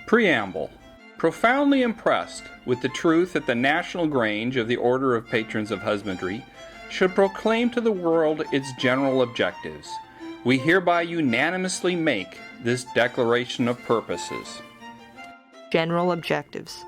Preamble. Profoundly impressed with the truth that the National Grange of the Order of Patrons of Husbandry should proclaim to the world its general objectives, we hereby unanimously make this declaration of purposes. General objectives.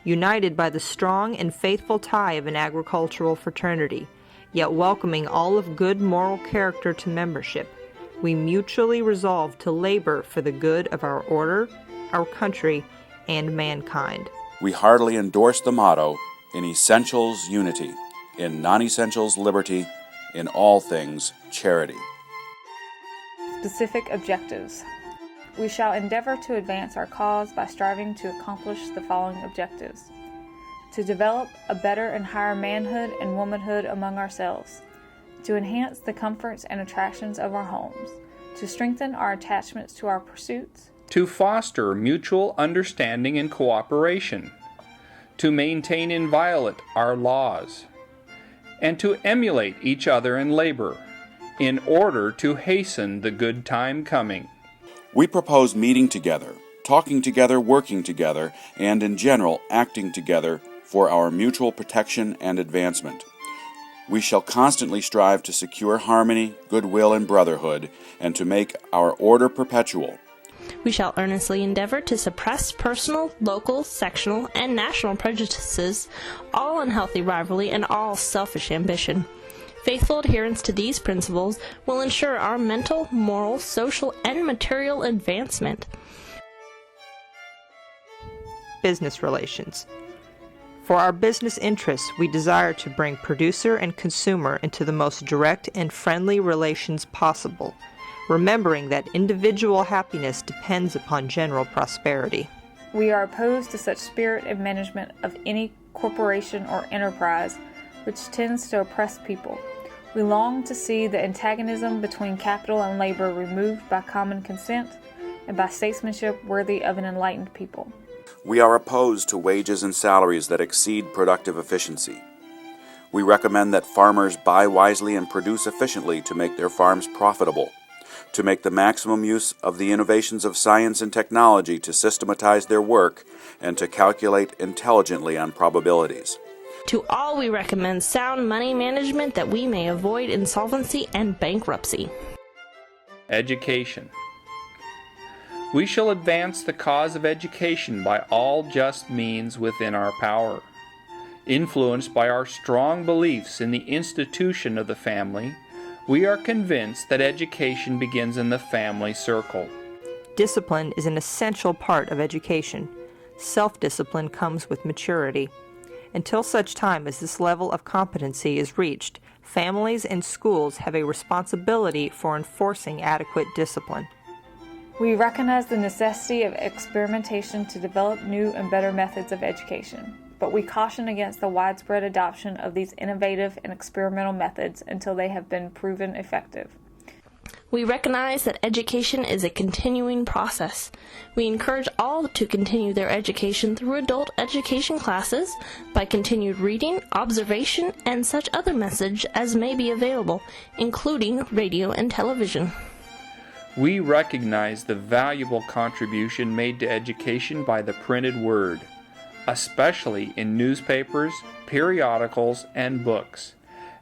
United by the strong and faithful tie of an agricultural fraternity, yet welcoming all of good moral character to membership, we mutually resolve to labor for the good of our order, our country, and mankind. We heartily endorse the motto, in essentials unity, in non-essentials liberty, in all things charity. Specific objectives. We shall endeavor to advance our cause by striving to accomplish the following objectives: to develop a better and higher manhood and womanhood among ourselves, to enhance the comforts and attractions of our homes, to strengthen our attachments to our pursuits, to foster mutual understanding and cooperation, to maintain inviolate our laws, and to emulate each other in labor, in order to hasten the good time coming. We propose meeting together, talking together, working together, and in general acting together for our mutual protection and advancement. We shall constantly strive to secure harmony, goodwill, and brotherhood, and to make our order perpetual. We shall earnestly endeavor to suppress personal, local, sectional, and national prejudices, all unhealthy rivalry, and all selfish ambition. Faithful adherence to these principles will ensure our mental, moral, social, and material advancement. Business relations. For our business interests, we desire to bring producer and consumer into the most direct and friendly relations possible, remembering that individual happiness depends upon general prosperity. We are opposed to such spirit of management of any corporation or enterprise which tends to oppress people. We long to see the antagonism between capital and labor removed by common consent and by statesmanship worthy of an enlightened people. We are opposed to wages and salaries that exceed productive efficiency. We recommend that farmers buy wisely and produce efficiently to make their farms profitable, to make the maximum use of the innovations of science and technology to systematize their work, and to calculate intelligently on probabilities. To all we recommend sound money management that we may avoid insolvency and bankruptcy. Education. We shall advance the cause of education by all just means within our power. Influenced by our strong beliefs in the institution of the family, we are convinced that education begins in the family circle. Discipline is an essential part of education. Self-discipline comes with maturity. Until such time as this level of competency is reached, families and schools have a responsibility for enforcing adequate discipline. We recognize the necessity of experimentation to develop new and better methods of education, but we caution against the widespread adoption of these innovative and experimental methods until they have been proven effective. We recognize that education is a continuing process. We encourage all to continue their education through adult education classes by continued reading, observation, and such other methods as may be available, including radio and television. We recognize the valuable contribution made to education by the printed word, especially in newspapers, periodicals, and books,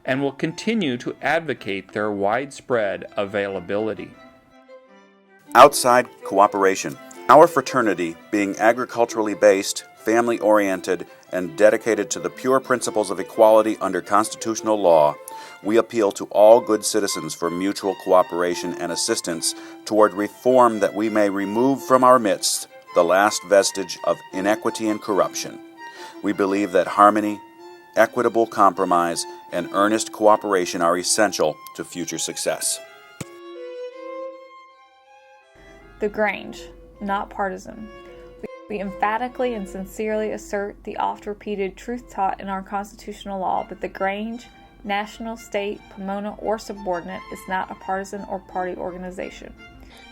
and will continue to advocate their widespread availability. Outside cooperation. Our fraternity, being agriculturally based, family-oriented, and dedicated to the pure principles of equality under constitutional law, we appeal to all good citizens for mutual cooperation and assistance toward reform that we may remove from our midst the last vestige of inequity and corruption. We believe that harmony, equitable compromise, and earnest cooperation are essential to future success. The Grange, not partisan. We emphatically and sincerely assert the oft-repeated truth taught in our constitutional law that the Grange, national, state, Pomona, or subordinate, is not a partisan or party organization.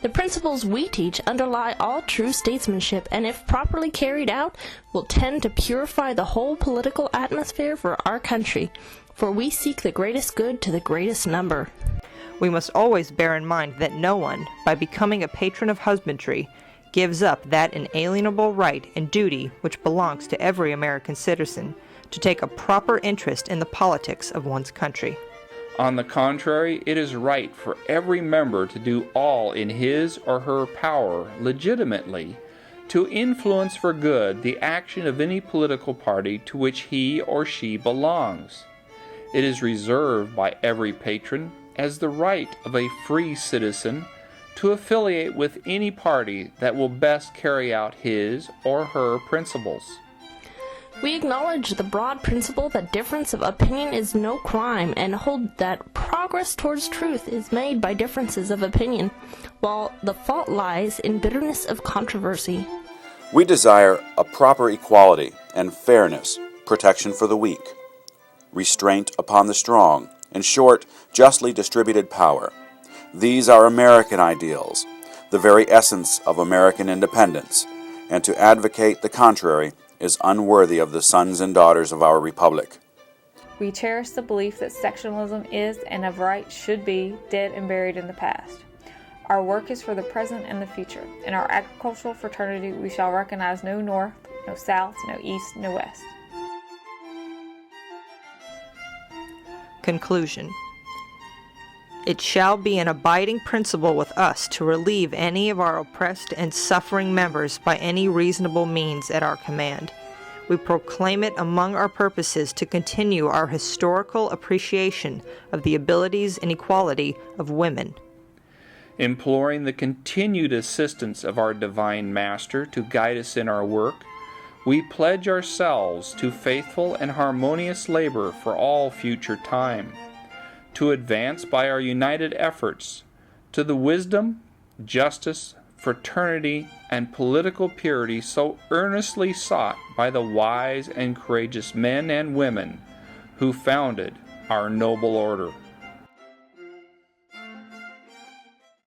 The principles we teach underlie all true statesmanship, and if properly carried out, will tend to purify the whole political atmosphere for our country, for we seek the greatest good to the greatest number. We must always bear in mind that no one, by becoming a patron of husbandry, gives up that inalienable right and duty which belongs to every American citizen to take a proper interest in the politics of one's country. On the contrary, it is right for every member to do all in his or her power legitimately to influence for good the action of any political party to which he or she belongs. It is reserved by every patron as the right of a free citizen to affiliate with any party that will best carry out his or her principles. We acknowledge the broad principle that difference of opinion is no crime and hold that progress towards truth is made by differences of opinion, while the fault lies in bitterness of controversy. We desire a proper equality and fairness, protection for the weak, restraint upon the strong, in short, justly distributed power. These are American ideals, the very essence of American independence, and to advocate the contrary is unworthy of the sons and daughters of our republic. We cherish the belief that sectionalism is and of right should be dead and buried in the past. Our work is for the present and the future. In our agricultural fraternity, we shall recognize no north, no south, no east, no west. Conclusion. It shall be an abiding principle with us to relieve any of our oppressed and suffering members by any reasonable means at our command. We proclaim it among our purposes to continue our historical appreciation of the abilities and equality of women. Imploring the continued assistance of our Divine Master to guide us in our work, we pledge ourselves to faithful and harmonious labor for all future time, to advance by our united efforts to the wisdom, justice, fraternity, and political purity so earnestly sought by the wise and courageous men and women who founded our noble order.